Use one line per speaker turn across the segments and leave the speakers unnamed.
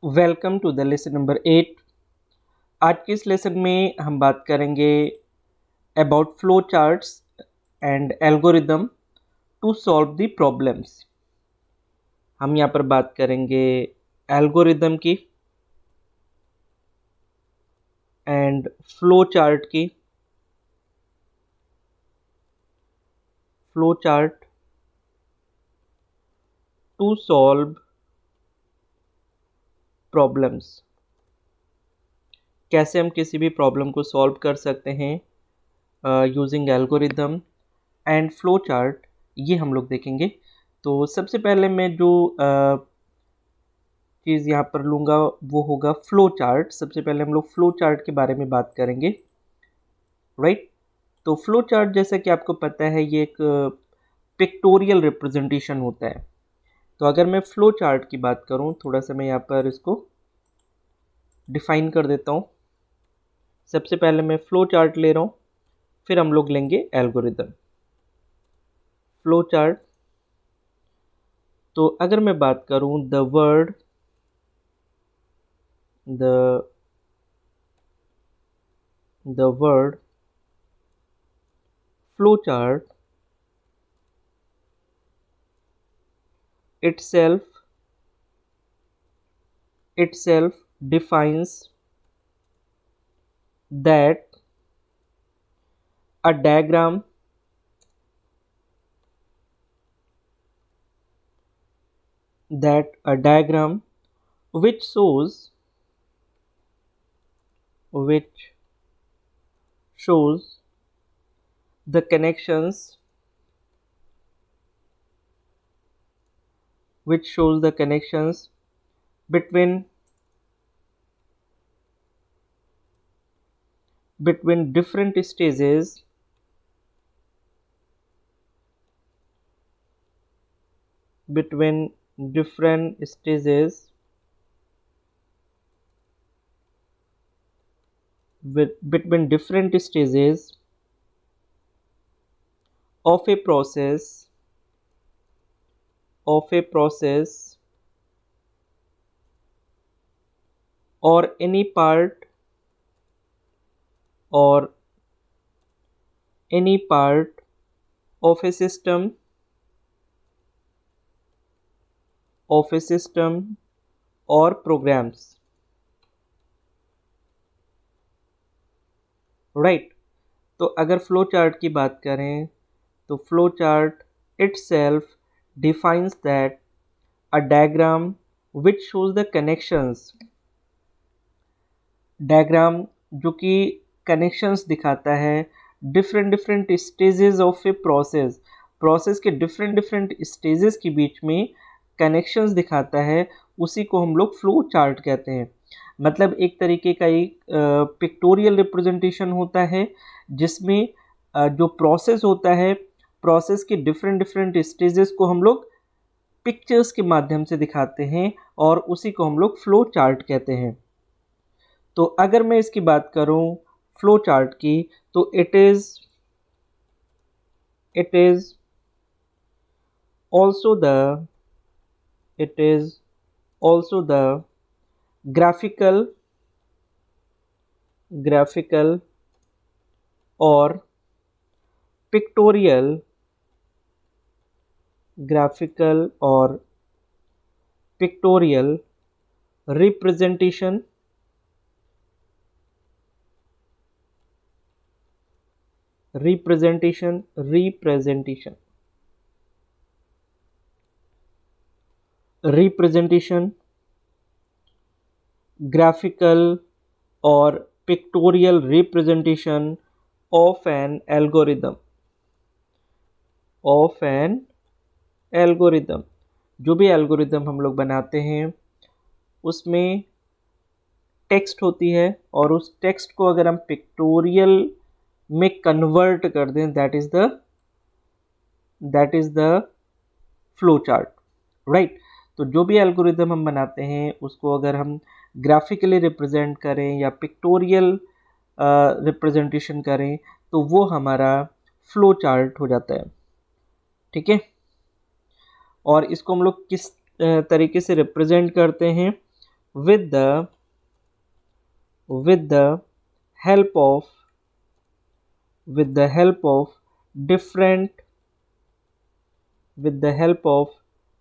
Welcome to the lesson number 8। आज के इस लेसन में हम बात करेंगे about flow charts and algorithm to solve the problems. हम यहाँ पर बात करेंगे एल्गोरिदम की एंड फ्लो चार्ट की। Flow chart to solve problems, कैसे हम किसी भी प्रॉब्लम को सॉल्व कर सकते हैं using algorithm and flow chart, ये हम लोग देखेंगे। तो सबसे पहले मैं जो चीज़ यहाँ पर लूँगा वो होगा फ्लो चार्ट। सबसे पहले हम लोग फ्लो चार्ट के बारे में बात करेंगे, राइट। तो फ्लो चार्ट जैसा कि आपको पता है ये एक पिक्टोरियल रिप्रेजेंटेशन होता है। तो अगर मैं फ्लो चार्ट की बात करूँ, थोड़ा सा मैं यहाँ पर इसको डिफाइन कर देता हूँ। सबसे पहले मैं फ्लो चार्ट ले रहा हूँ, फिर हम लोग लेंगे एल्गोरिदम। फ्लो चार्ट, तो अगर मैं बात करूँ the word flow chart itself defines that a diagram which shows the connections between different stages between different stages between different stages of a process or any part of a system or programs, right. तो अगर flow chart की बात करें तो flow chart itself defines that a diagram which shows the connections, diagram जो कि connections दिखाता है different stages of a process के डिफरेंट स्टेजेस के बीच में कनेक्शंस दिखाता है, उसी को हम लोग फ्लो चार्ट कहते हैं। मतलब एक तरीके का एक पिक्टोरियल रिप्रेजेंटेशन होता है जिसमें जो प्रोसेस होता है, प्रोसेस के डिफरेंट स्टेजेस को हम लोग पिक्चर्स के माध्यम से दिखाते हैं और उसी को हम लोग फ्लो चार्ट कहते हैं। तो अगर मैं इसकी बात करूं फ्लो चार्ट की, तो it is also the graphical और पिक्टोरियल रिप्रेजेंटेशन ग्राफिकल और pictorial representation of N algorithm. जो भी एल्गोरिदम हम लोग बनाते हैं उसमें टेक्स्ट होती है और उस टेक्स्ट को अगर हम पिक्टोरियल में कन्वर्ट कर दें, that is the flow chart, right. तो जो भी एल्गोरिदम हम बनाते हैं उसको अगर हम ग्राफिकली रिप्रेजेंट करें या पिक्टोरियल रिप्रेजेंटेशन करें तो वो हमारा फ्लो चार्ट हो जाता है, ठीक है। और इसको हम लोग किस तरीके से रिप्रेजेंट करते हैं, with the help of different with the help of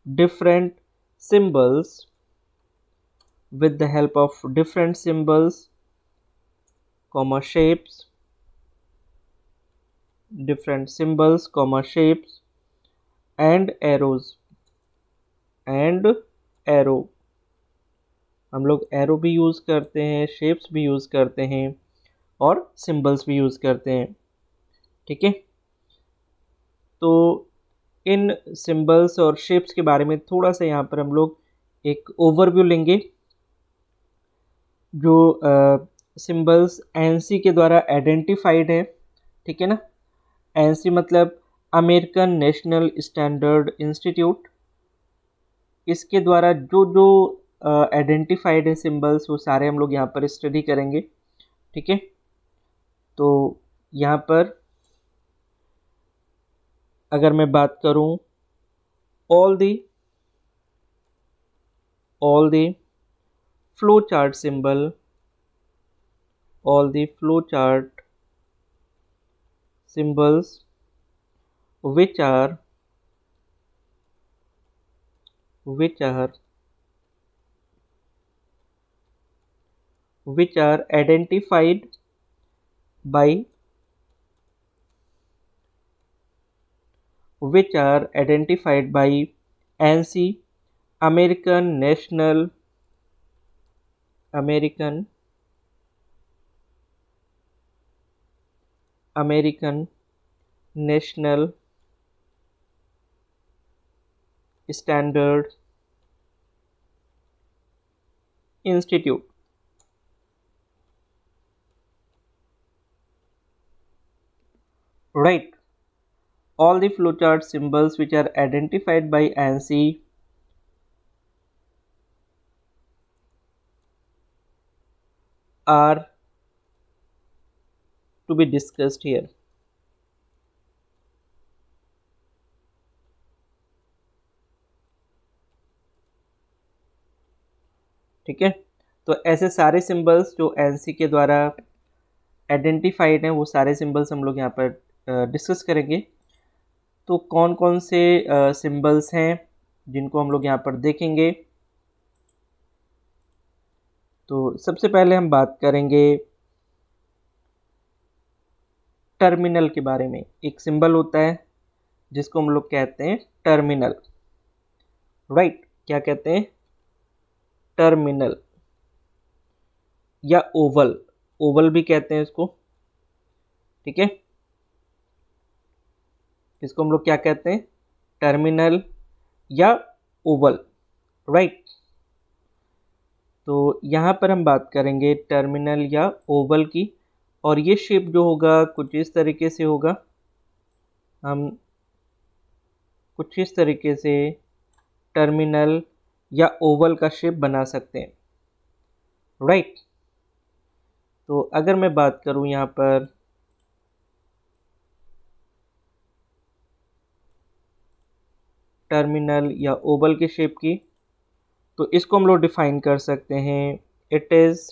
different symbols with the help of different symbols, comma shapes, different symbols, comma shapes, and arrows, and arrow. हम लोग एरो भी यूज़ करते हैं, शेप्स भी use करते हैं और symbols भी यूज़ करते हैं। ठीक है, तो इन सिंबल्स और शेप्स के बारे में थोड़ा सा यहाँ पर हम लोग एक ओवरव्यू लेंगे। जो सिंबल्स एनसी के द्वारा आइडेंटिफाइड है, ठीक है ना। एनसी मतलब अमेरिकन नेशनल स्टैंडर्ड इंस्टीट्यूट, इसके द्वारा जो जो आइडेंटिफाइड है सिंबल्स, वो सारे हम लोग यहाँ पर स्टडी करेंगे। ठीक है, तो यहाँ पर अगर मैं बात करूँ all the flow chart symbol, all the flow chart symbols which are identified by ANSI, American National Standard Institute. Right. All the flowchart symbols which are identified by ANSI are to be discussed here. ठीक है, तो ऐसे सारे symbols जो NC के द्वारा identified हैं, वो सारे सिंबल्स हम लोग यहाँ पर डिस्कस करेंगे। तो कौन कौन से सिंबल्स हैं जिनको हम लोग यहाँ पर देखेंगे। तो सबसे पहले हम बात करेंगे टर्मिनल के बारे में। एक सिंबल होता है जिसको हम लोग कहते हैं टर्मिनल। राइट, क्या कहते हैं? टर्मिनल या ओवल भी कहते हैं इसको। ठीक है, इसको हम लोग क्या कहते हैं? टर्मिनल या ओवल। राइट, तो यहाँ पर हम बात करेंगे टर्मिनल या ओवल की, और ये शेप जो होगा कुछ इस तरीके से होगा। हम कुछ इस तरीके से टर्मिनल या ओवल का शेप बना सकते हैं। राइट, तो अगर मैं बात करूं यहाँ पर टर्मिनल या ओवल के शेप की, तो इसको हम लोग डिफाइन कर सकते हैं। It is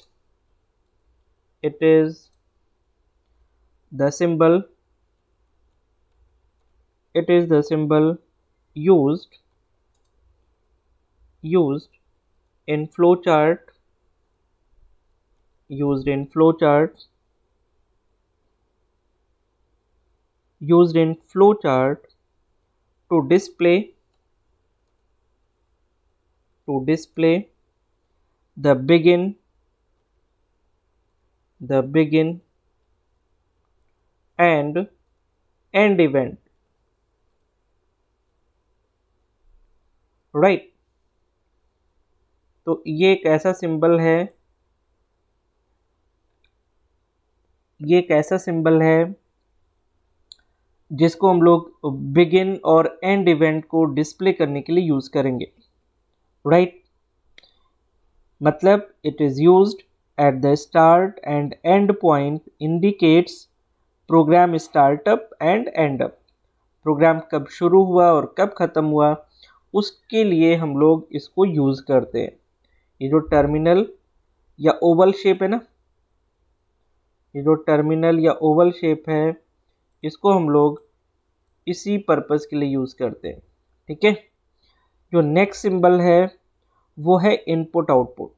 the symbol used in flowchart to display the begin and end event. Right, तो ये एक ऐसा सिंबल है जिसको हम लोग बिगिन और एंड इवेंट को डिस्प्ले करने के लिए यूज करेंगे। राइट, मतलब it is used at the start and end point, indicates program startup and end up. Program कब शुरू हुआ और कब ख़त्म हुआ, उसके लिए हम लोग इसको यूज़ करते हैं। ये जो टर्मिनल या ओवल शेप है ना, ये जो टर्मिनल या ओवल शेप है, इसको हम लोग इसी पर्पस के लिए यूज़ करते हैं। ठीक है। जो नेक्स्ट सिंबल है वो है इनपुट आउटपुट।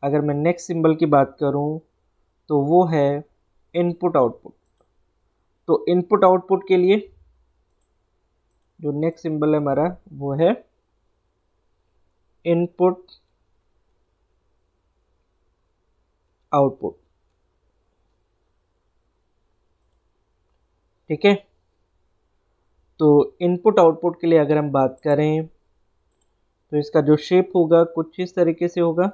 अगर मैं नेक्स्ट सिंबल की बात करूं तो वो है इनपुट आउटपुट। तो इनपुट आउटपुट के लिए जो नेक्स्ट सिंबल है हमारा वो है इनपुट आउटपुट। ठीक है। तो इनपुट आउटपुट के लिए अगर हम बात करें तो इसका जो शेप होगा कुछ इस तरीके से होगा।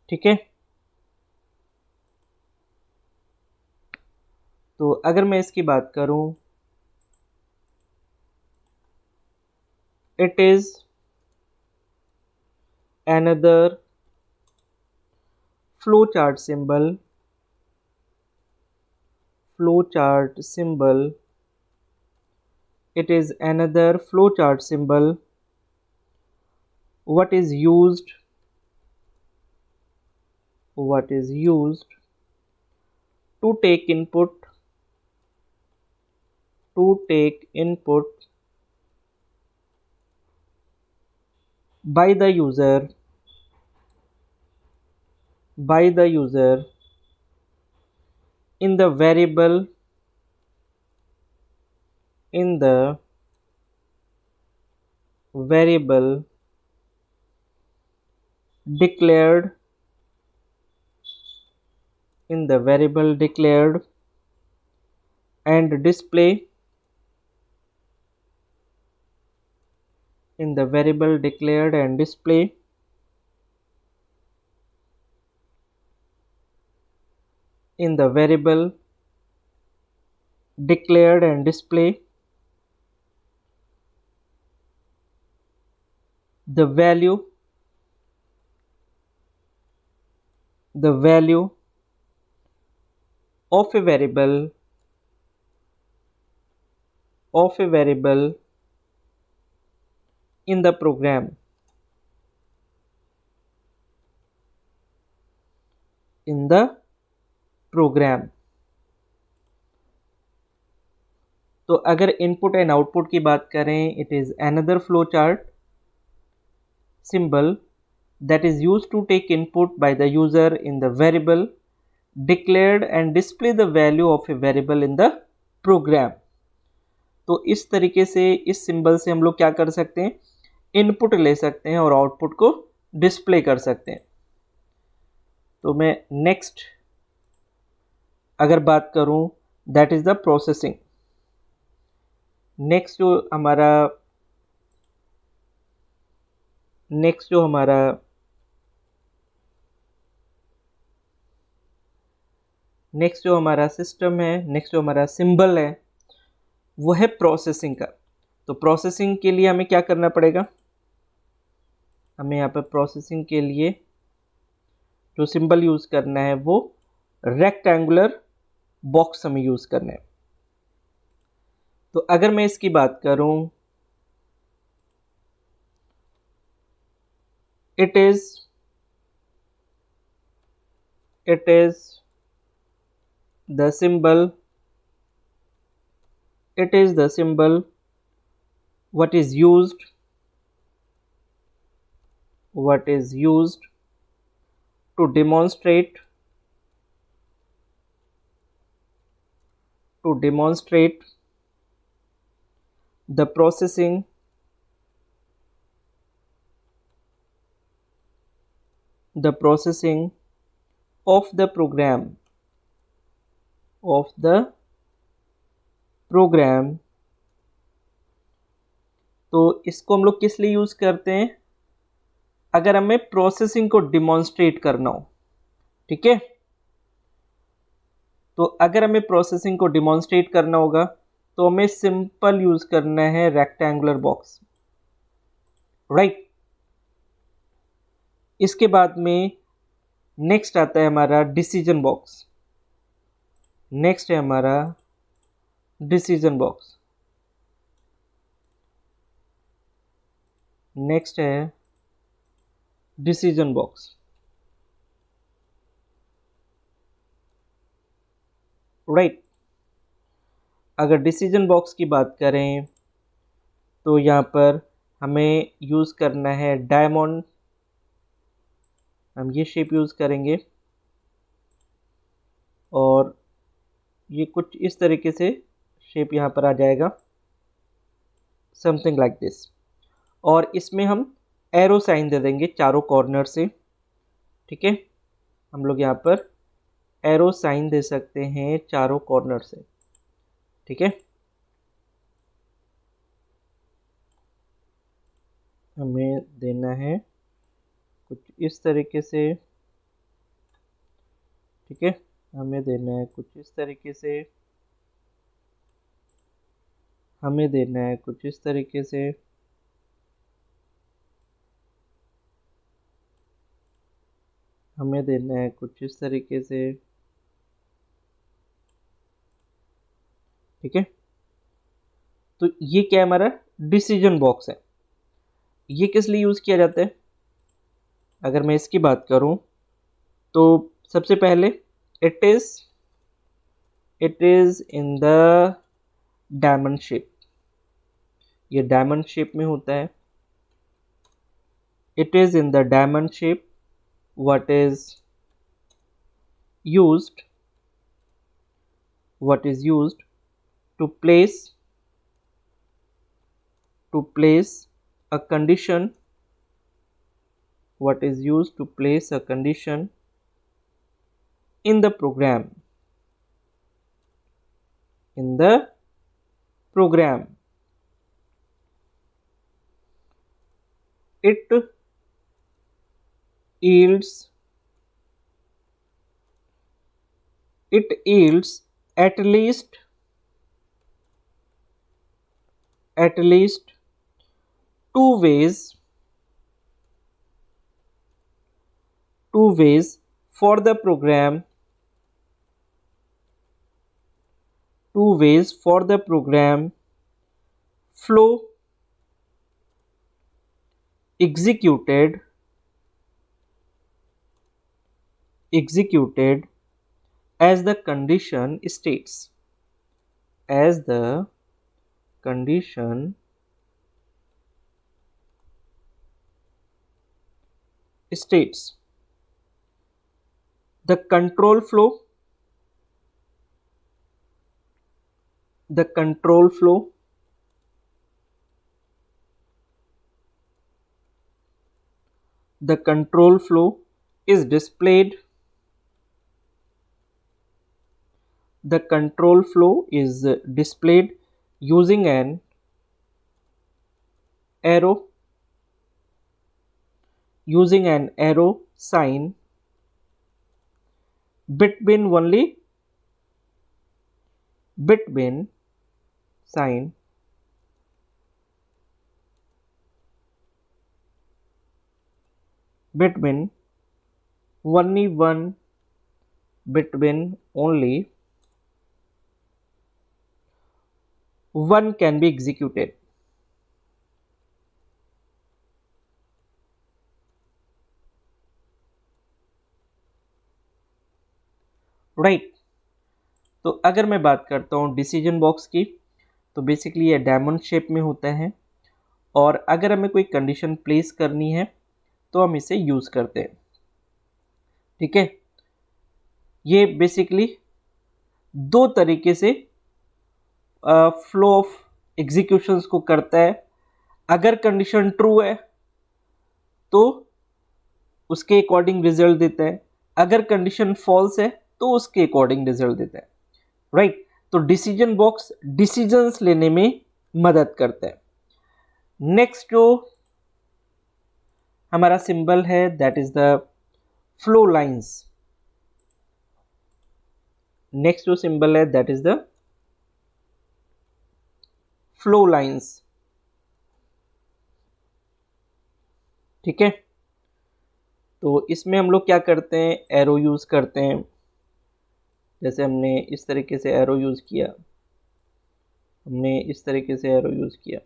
ठीक है। तो अगर मैं इसकी बात करूं, it is another flowchart symbol. It is another flowchart symbol what is used to take input by the user in the variable declared and display in the variable declared and display in the variable declared and display the value of a variable in the program तो अगर input and output की बात करें, it is another flow chart symbol that is used to take input by the user in the variable declared and display the value of a variable in the program। तो इस तरीके से इस symbol से हम लोग क्या कर सकते हैं, इनपुट ले सकते हैं और आउटपुट को डिस्प्ले कर सकते हैं। तो मैं नेक्स्ट अगर बात करूं, that is the processing. Next जो हमारा सिस्टम है, नेक्स्ट जो हमारा सिंबल है वो है प्रोसेसिंग का। तो प्रोसेसिंग के लिए हमें क्या करना पड़ेगा, हमें यहाँ पर प्रोसेसिंग के लिए जो सिंबल यूज करना है वो रेक्टेंगुलर बॉक्स हमें यूज करना है। तो अगर मैं इसकी बात करूं, it is the symbol what is used to demonstrate the processing of the program। तो इसको हम लोग किस लिए यूज करते हैं, अगर हमें प्रोसेसिंग को डिमॉन्स्ट्रेट करना हो। ठीक है। तो अगर हमें प्रोसेसिंग को डिमॉन्स्ट्रेट करना होगा तो हमें सिंपल यूज करना है रेक्टेंगुलर बॉक्स, राइट। इसके बाद में नेक्स्ट आता है हमारा डिसीजन बॉक्स। नेक्स्ट है डिसीजन बॉक्स। राइट, अगर डिसीजन बॉक्स की बात करें तो यहाँ पर हमें यूज़ करना है डायमंड। हम ये शेप यूज़ करेंगे और ये कुछ इस तरीके से शेप यहाँ पर आ जाएगा, समथिंग लाइक दिस। और इसमें हम एरो साइन दे देंगे चारों कॉर्नर से। ठीक है, हम लोग यहाँ पर एरो साइन दे सकते हैं चारों कॉर्नर से। ठीक है, हमें देना है कुछ इस तरीके से। ठीक है, हमें देना है कुछ इस तरीके से, हमें देना है कुछ इस तरीके से। हमें देना है कुछ इस तरीके से। ठीक है, तो ये क्या है, हमारा डिसीजन बॉक्स है। ये किस लिए यूज़ किया जाता है? अगर मैं इसकी बात करूं तो सबसे पहले it is in the diamond shape. ये डायमंड शेप में होता है। It is in the diamond shape what is used to place a condition, what is used to place a condition in the program, it yields at least two ways for the program flow executed as the condition states, as the condition states. The control flow is displayed. The control flow is displayed using an arrow sign between sign between only one can be executed. Right, तो अगर मैं बात करता हूँ decision box की, तो basically ये diamond shape में होता है और अगर हमें कोई कंडीशन प्लेस करनी है तो हम इसे यूज़ करते हैं। ठीक है, ये बेसिकली दो तरीके से फ्लो ऑफ एग्जीक्यूशंस को करता है। अगर कंडीशन ट्रू है तो उसके अकॉर्डिंग रिजल्ट देता है, अगर कंडीशन फॉल्स है तो उसके अकॉर्डिंग रिजल्ट देता है। राइट, तो डिसीजन बॉक्स डिसीजंस लेने में मदद करता है। नेक्स्ट जो हमारा सिंबल है that is the flow lines. Next जो सिंबल है that is the flow lines. ठीक है, तो इसमें हम लोग क्या करते हैं, एरो यूज करते हैं। जैसे हमने इस तरीके से एरो यूज किया, हमने इस तरीके से एरो यूज किया।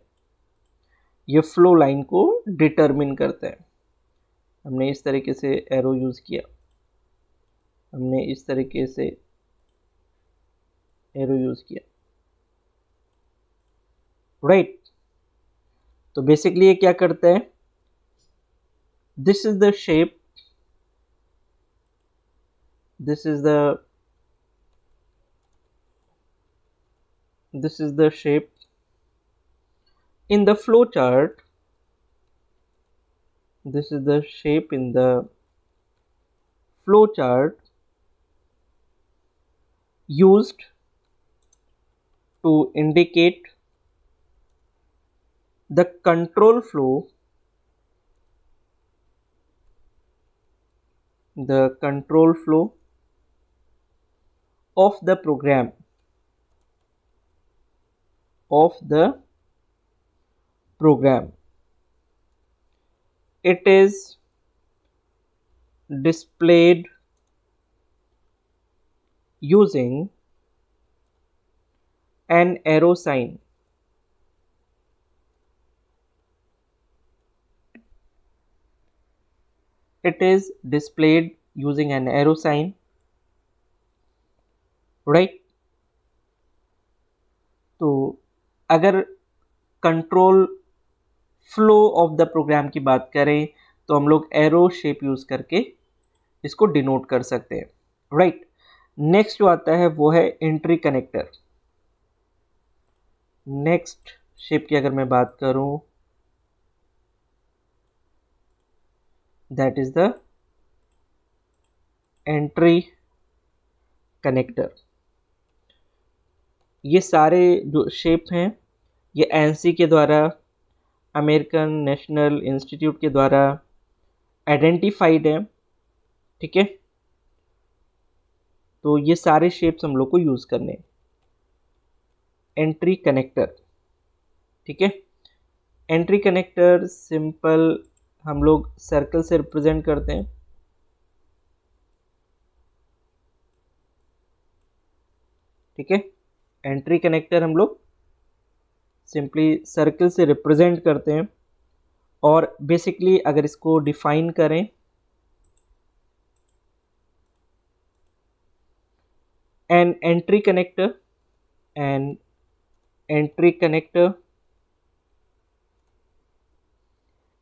ये फ्लो लाइन को डिटरमिन करता है। हमने इस तरीके से एरो यूज़ किया, हमने इस तरीके से एरो यूज़ किया, राइट। तो बेसिकली ये क्या करता है, this is the shape, this is the shape in the flow chart. This is the shape in the flow chart used to indicate the control flow, of the program, It is displayed using an arrow sign. It is displayed using an arrow sign, right? तो अगर control flow of the program की बात करें तो हम लोग arrow shape use करके इसको डिनोट कर सकते हैं, राइट। नेक्स्ट जो आता है वो है एंट्री कनेक्टर। नेक्स्ट शेप की अगर मैं बात करूं, that is the entry connector. ये सारे जो शेप हैं ये एनसी के द्वारा, अमेरिकन नेशनल इंस्टीट्यूट के द्वारा आइडेंटिफाइड है, ठीक है। तो ये सारे शेप्स हम लोग को यूज़ करने हैं। एंट्री कनेक्टर, ठीक है। एंट्री कनेक्टर सिंपल हम लोग सर्कल से रिप्रेजेंट करते हैं, ठीक है। एंट्री कनेक्टर हम लोग सिंपली सर्कल से रिप्रेजेंट करते हैं। और बेसिकली अगर इसको डिफाइन करें, an entry connector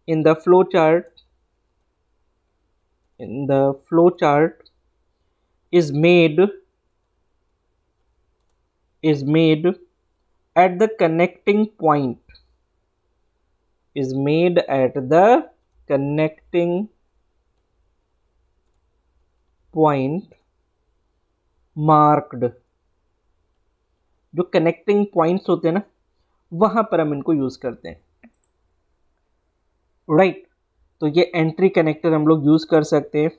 in the flow chart is made at the connecting point, marked। जो कनेक्टिंग पॉइंट्स होते हैं ना, वहां पर हम इनको यूज करते हैं, राइट। तो ये एंट्री कनेक्टर हम लोग यूज कर सकते हैं,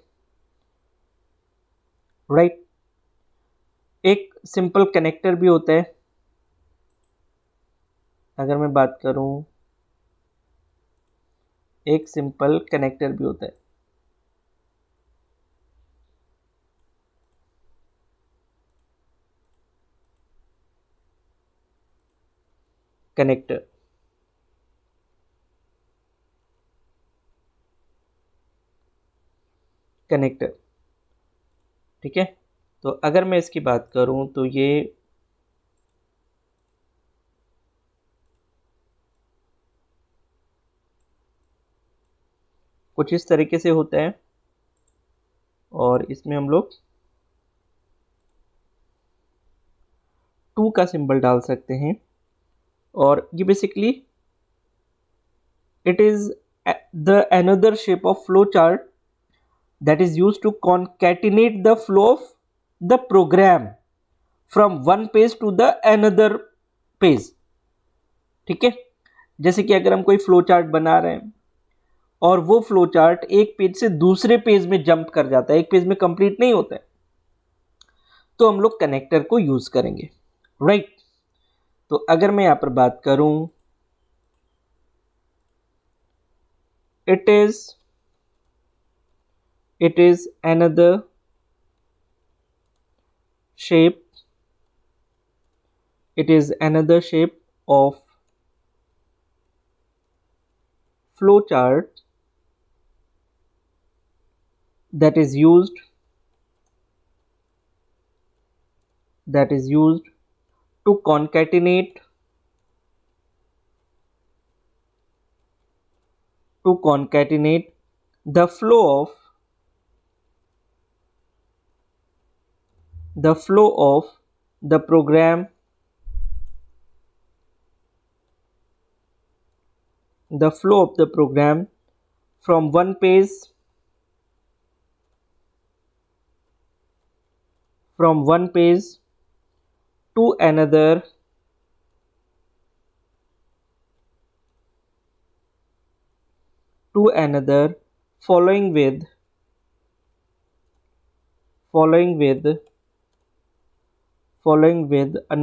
राइट। एक सिंपल कनेक्टर भी होता है, अगर मैं बात करूं, एक सिंपल कनेक्टर भी होता है, कनेक्टर, ठीक है। तो अगर मैं इसकी बात करूं तो ये कुछ इस तरीके से होता है और इसमें हम लोग 2 का सिंबल डाल सकते हैं। और ये basically it is the another shape of flow chart that is used to concatenate the flow of the program from one page to the another page, ठीक है। जैसे कि अगर हम कोई फ्लो चार्ट बना रहे हैं और वो फ्लो चार्ट एक पेज से दूसरे पेज में जंप कर जाता है, एक पेज में कंप्लीट नहीं होता है, तो हम लोग कनेक्टर को यूज करेंगे, राइट। तो अगर मैं यहां पर बात करूं, it is another shape of flow chart that is used to concatenate the flow of the program from one page to another following with a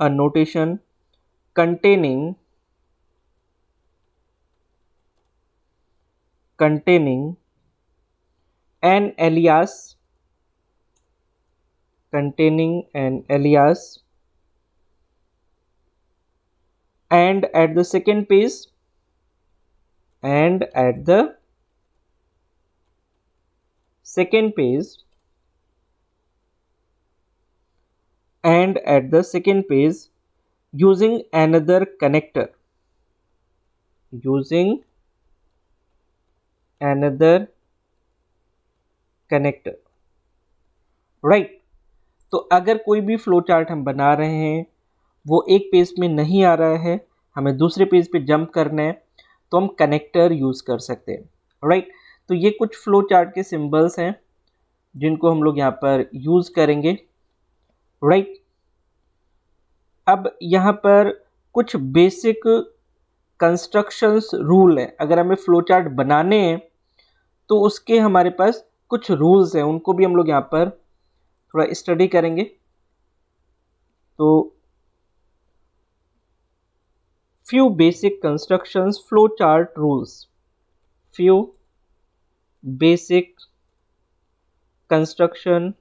notation containing an alias and at the second page using another connector right. तो अगर कोई भी flow chart हम बना रहे हैं, वो एक पेज में नहीं आ रहा है, हमें दूसरे पेज पे जंप करना है, तो हम कनेक्टर यूज़ कर सकते हैं, राइट। तो ये कुछ फ्लो चार्ट के सिंबल्स हैं जिनको हम लोग यहाँ पर यूज़ करेंगे, राइट। अब यहाँ पर कुछ बेसिक कंस्ट्रक्शंस रूल है। अगर हमें फ्लो चार्ट बनाने हैं तो उसके हमारे पास कुछ रूल्स हैं, उनको भी हम लोग यहाँ पर थोड़ा स्टडी करेंगे। तो few basic constructions flow chart rules, few basic construction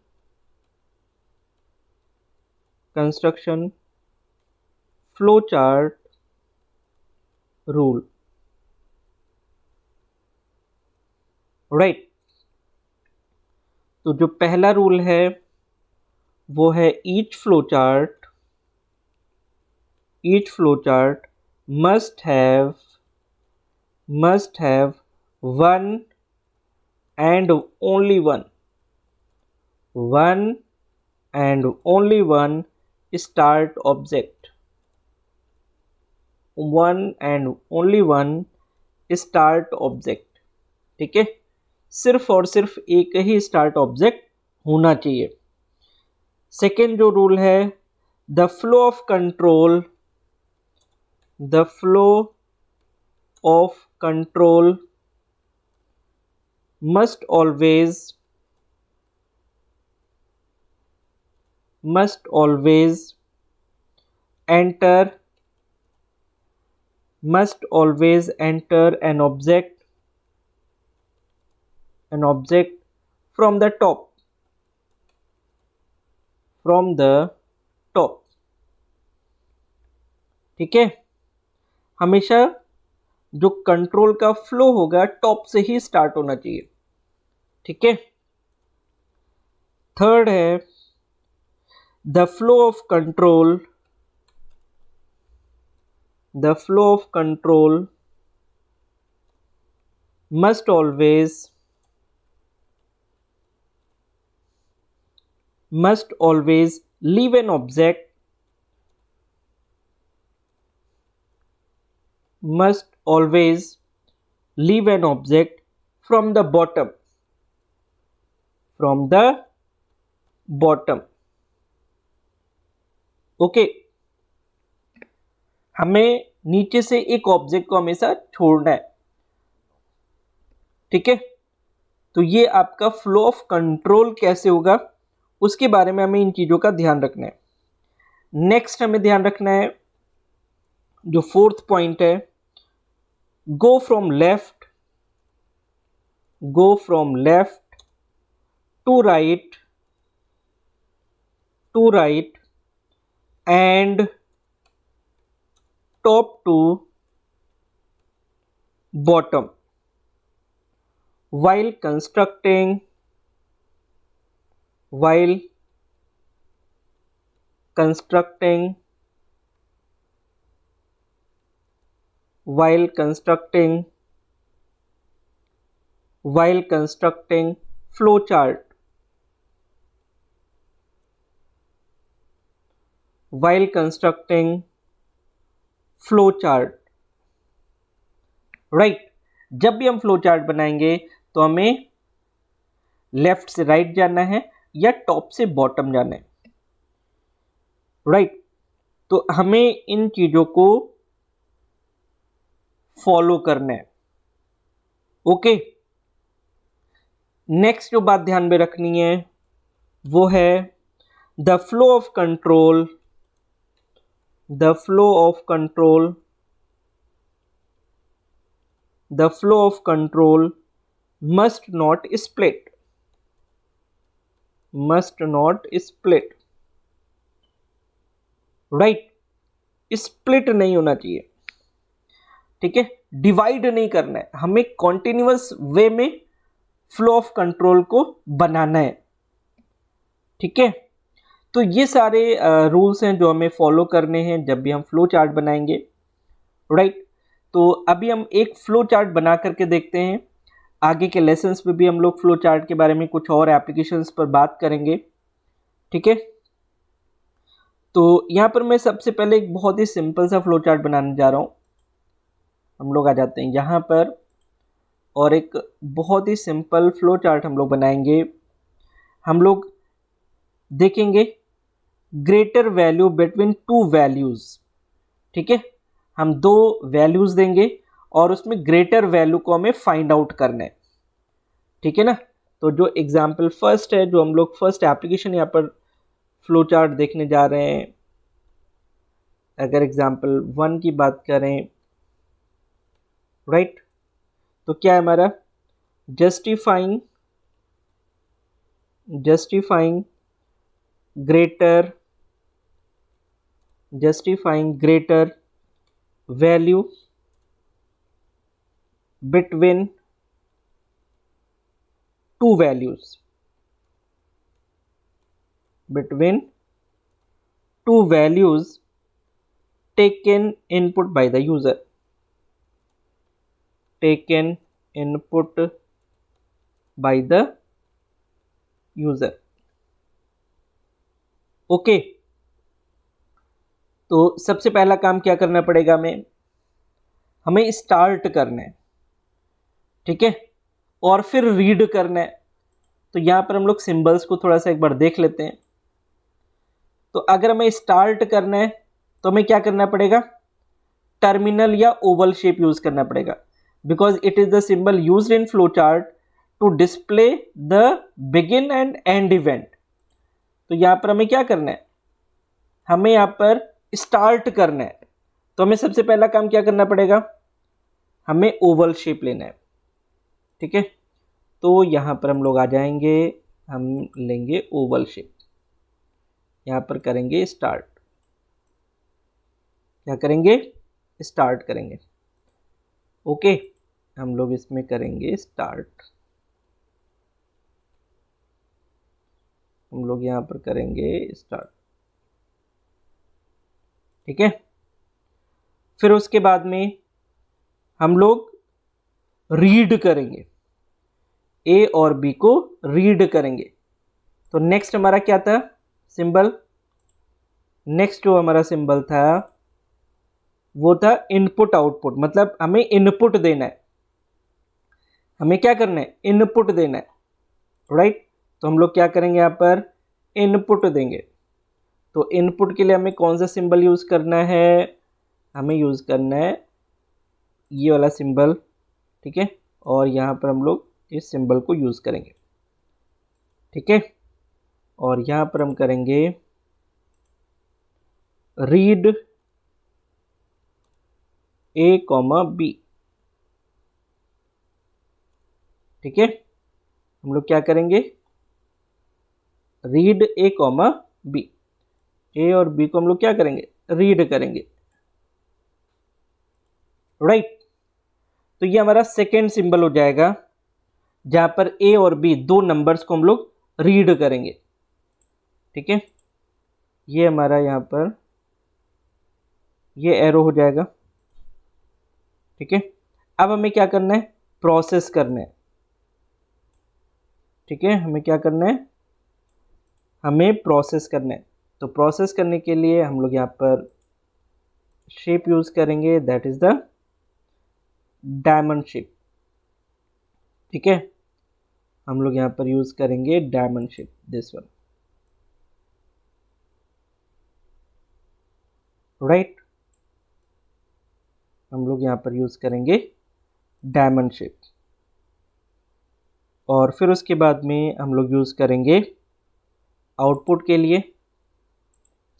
flow chart rule, right. तो जो पहला रूल है वो है each flow chart must have one and only one start object, ठीक है। सिर्फ और सिर्फ एक ही स्टार्ट ऑब्जेक्ट होना चाहिए। सेकेंड जो रूल है, the flow of control must always enter an object from the top, ठीक है। हमेशा जो कंट्रोल का फ्लो होगा टॉप से ही स्टार्ट होना चाहिए, ठीक है। थर्ड है, the flow of control must always leave an object from the bottom, okay. हमें नीचे से एक ऑब्जेक्ट को हमेशा छोड़ना है, ठीक है। तो ये आपका फ्लो ऑफ कंट्रोल कैसे होगा उसके बारे में हमें इन चीजों का ध्यान रखना है। नेक्स्ट हमें ध्यान रखना है, जो फोर्थ पॉइंट है, go from left to right and top to bottom while constructing while constructing while constructing while constructing flowchart while constructing flowchart right जब भी हम फ्लो चार्ट बनाएंगे तो हमें लेफ्ट से राइट जाना है या टॉप से बॉटम जाना है राइट तो हमें इन चीजों को फॉलो करना है ओके नेक्स्ट जो बात ध्यान में रखनी है वो है the flow of control the flow of control must not split right split नहीं होना चाहिए ठीक है डिवाइड नहीं करना है हमें कॉन्टिन्यूअस वे में फ्लो ऑफ कंट्रोल को बनाना है ठीक है तो ये सारे रूल्स हैं जो हमें फॉलो करने हैं जब भी हम फ्लो चार्ट बनाएंगे राइट तो अभी हम एक फ्लो चार्ट बना करके देखते हैं आगे के लेसन्स में भी हम लोग फ्लो चार्ट के बारे में कुछ और एप्लीकेशंस पर बात करेंगे ठीक है तो यहाँ पर मैं सबसे पहले एक बहुत ही सिंपल सा फ्लो चार्ट बनाने जा रहा हूँ हम लोग आ जाते हैं यहाँ पर और एक बहुत ही सिंपल फ्लो चार्ट हम लोग बनाएंगे हम लोग देखेंगे greater value between two values ठीक है हम दो वैल्यूज देंगे और उसमें ग्रेटर वैल्यू को हमें फाइंड आउट करना है ठीक है ना तो जो एग्जाम्पल फर्स्ट है जो हम लोग फर्स्ट एप्लीकेशन यहाँ पर फ्लो चार्ट देखने जा रहे हैं अगर एग्जाम्पल 1 की बात करें राइट तो क्या है हमारा justifying greater value between two values taken input by the user okay तो सबसे पहला काम क्या करना पड़ेगा हमें स्टार्ट करना है ठीक है और फिर रीड करना है तो यहाँ पर हम लोग सिंबल्स को थोड़ा सा एक बार देख लेते हैं तो अगर हमें स्टार्ट करना है तो हमें क्या करना पड़ेगा टर्मिनल या ओवल शेप यूज करना पड़ेगा because it is the symbol used in flow chart to display the begin and end event तो यहाँ पर हमें क्या करना है हमें यहाँ पर स्टार्ट करना है तो हमें सबसे पहला काम क्या करना पड़ेगा हमें ओवल शेप लेना है ठीक है तो यहाँ पर हम लोग आ जाएंगे हम लेंगे ओवल शेप यहाँ पर करेंगे स्टार्ट क्या करेंगे स्टार्ट करेंगे ओके हम लोग इसमें करेंगे स्टार्ट हम लोग यहाँ पर करेंगे स्टार्ट ठीक है फिर उसके बाद में हम लोग रीड करेंगे ए और बी को रीड करेंगे तो नेक्स्ट हमारा क्या था सिंबल नेक्स्ट जो हमारा सिंबल था वो था इनपुट आउटपुट मतलब हमें इनपुट देना है हमें क्या करना है इनपुट देना है राइट तो हम लोग क्या करेंगे यहाँ पर इनपुट देंगे तो इनपुट के लिए हमें कौन सा सिंबल यूज करना है हमें यूज करना है ये वाला सिंबल ठीक है और यहाँ पर हम लोग इस सिंबल को यूज करेंगे ठीक है और यहाँ पर हम करेंगे रीड ए कॉमा बी ठीक है हम लोग क्या करेंगे रीड ए कॉमा बी ए और बी को हम लोग क्या करेंगे, रीड करेंगे, राइट। तो ये हमारा सेकेंड सिंबल हो जाएगा जहां पर ए और बी दो नंबर्स को हम लोग रीड करेंगे, ठीक है। ये हमारा यहां पर ये एरो हो जाएगा, ठीक है। अब हमें क्या करना है, प्रोसेस करना है, ठीक है। हमें क्या करना है, हमें प्रोसेस करना है। तो प्रोसेस करने के लिए हम लोग यहाँ पर शेप यूज करेंगे, that is the diamond shape, ठीक है। हम लोग यहाँ पर यूज करेंगे diamond shape, this one, right. हम लोग यहाँ पर यूज करेंगे डायमंड शेप, और फिर उसके बाद में हम लोग यूज करेंगे आउटपुट के लिए।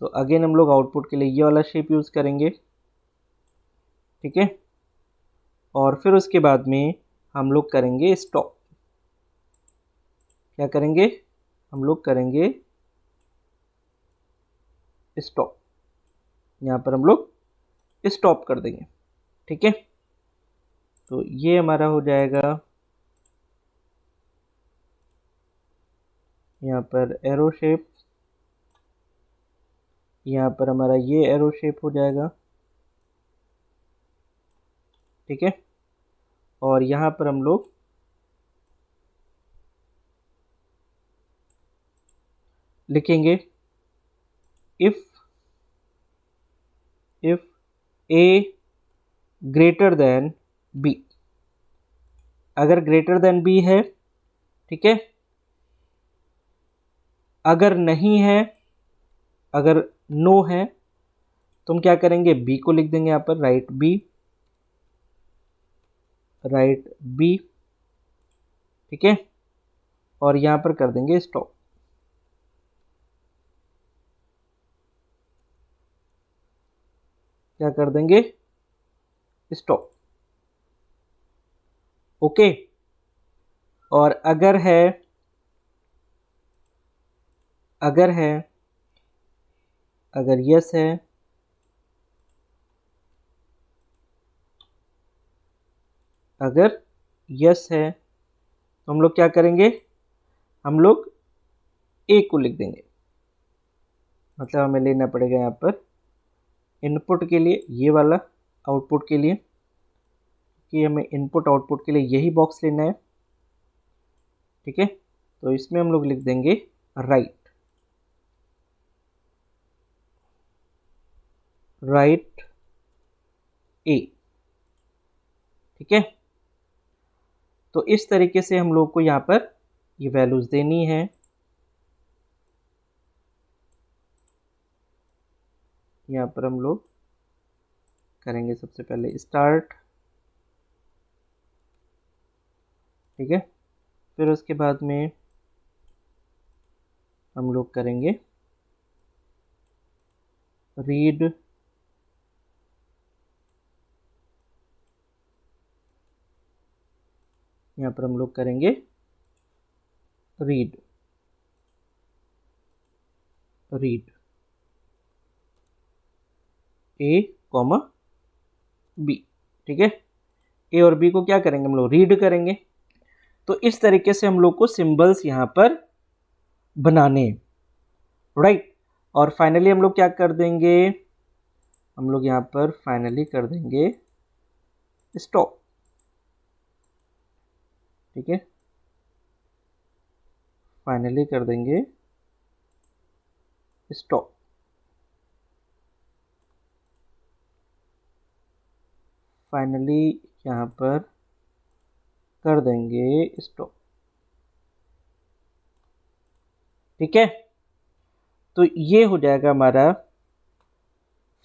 तो अगेन हम लोग आउटपुट के लिए ये वाला शेप यूज करेंगे, ठीक है। और फिर उसके बाद में हम लोग करेंगे स्टॉप। क्या करेंगे, हम लोग करेंगे स्टॉप, यहाँ पर हम लोग स्टॉप कर देंगे, ठीक है। तो ये हमारा हो जाएगा यहाँ पर एरो शेप, यहाँ पर हमारा ये एरो शेप हो जाएगा, ठीक है। और यहाँ पर हम लोग लिखेंगे if A greater than B. अगर ग्रेटर देन बी है, ठीक है। अगर नहीं है, अगर नो है, तो हम क्या करेंगे, बी को लिख देंगे यहाँ पर, राइट बी, ठीक है। और यहाँ पर कर देंगे स्टॉप। क्या कर देंगे, स्टॉप, ओके। और अगर है, अगर यस है, अगर यस है, तो हम लोग क्या करेंगे, हम लोग ए को लिख देंगे। मतलब हमें लेना पड़ेगा यहाँ पर इनपुट के लिए ये वाला, आउटपुट के लिए, कि हमें इनपुट आउटपुट के लिए यही बॉक्स लेना है, ठीक है। तो इसमें हम लोग लिख देंगे राइट ए, ठीक है। तो इस तरीके से हम लोग को यहाँ पर ये वैल्यूज देनी है। यहाँ पर हम लोग करेंगे सबसे पहले स्टार्ट, ठीक है। फिर उसके बाद में हम लोग करेंगे रीड, यहाँ पर हम लोग करेंगे रीड ए कॉमा बी, ठीक है। ए और बी को क्या करेंगे, हम लोग रीड करेंगे। तो इस तरीके से हम लोग को सिंबल्स यहाँ पर बनाने, राइट। और फाइनली हम लोग क्या कर देंगे, हम लोग यहाँ पर फाइनली कर देंगे स्टॉप, ठीक है। फाइनली कर देंगे स्टॉप, फाइनली यहाँ पर कर देंगे स्टॉप, ठीक है। तो ये हो जाएगा हमारा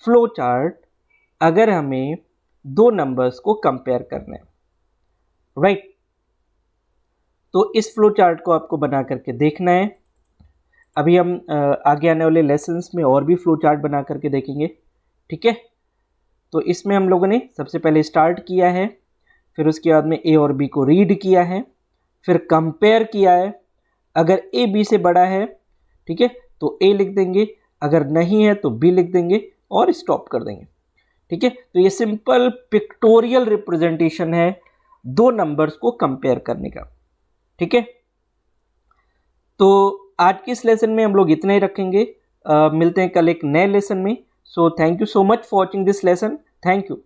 फ्लो चार्ट अगर हमें दो नंबर्स को कंपेयर करना है, राइट। तो इस फ्लो चार्ट को आपको बना करके देखना है। अभी हम आगे आने वाले लेसन्स में और भी फ्लो चार्ट बना करके देखेंगे, ठीक है। तो इसमें हम लोगों ने सबसे पहले स्टार्ट किया है, फिर उसके बाद में ए और बी को रीड किया है, फिर कंपेयर किया है। अगर ए बी से बड़ा है, ठीक है, तो ए लिख देंगे। अगर नहीं है तो बी लिख देंगे और स्टॉप कर देंगे। ठीक है, तो ये सिंपल पिक्टोरियल रिप्रेजेंटेशन है दो नंबर्स को कंपेयर करने का। ठीक है, तो आज के इस लेसन में हम लोग इतना ही रखेंगे। मिलते हैं कल एक नए लेसन में। So thank you so much for watching this lesson. Thank you.